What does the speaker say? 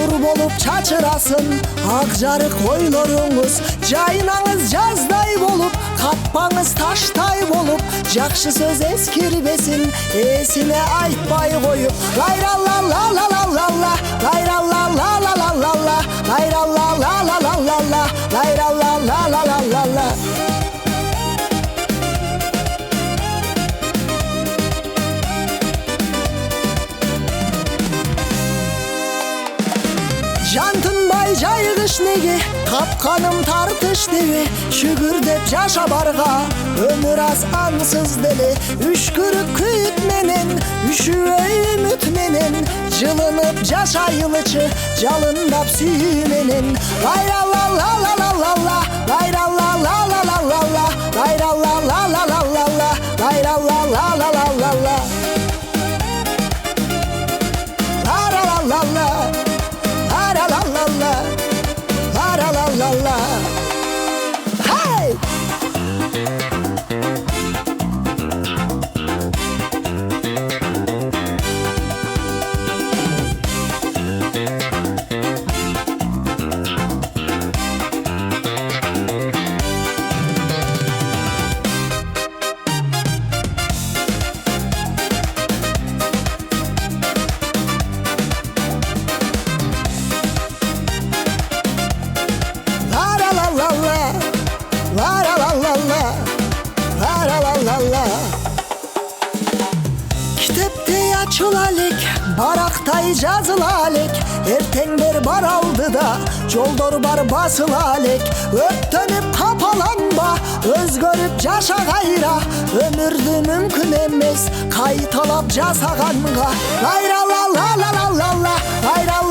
Nur bolup çaçırasın akjarık oylorunuz. Jaynağız жаздай bolup, katpаңыз taştay bolup. Jakşı söz eskirbesin, esine aytpay koyup. Gayralla la la la la la, gayralla la la la la la, gayralla la la la la la, gayralla la la la la la. Жантынбай жайгыш неге, капканым тартыш деби. Шүгүр деп жаша барга, өмүр аз аңсыз деле. Үшкүрүк күйүт менен, үшүбөй үмүт менен. Жылынып жашайылычы, жалындап сүйүү менен. Гайрала ла ла ла ла ла, гайрала ла ла ла ла ла, гайрала ла ла ла ла ла, гайрала ла ла ла ла ла. Ла ла ла ла. La la la la, la la la la. Hey! Kitepte açılalek, barakтай жазылалек. Эртеңдер бар алдыда, жолдор бар басылалек. Өттөнүп капаланба, өзгөрүп жаша кайра. Өмүрдү мүмкүн эмес, кайталап жасаганга. Гайрала ла ла ла ла ла, гайрала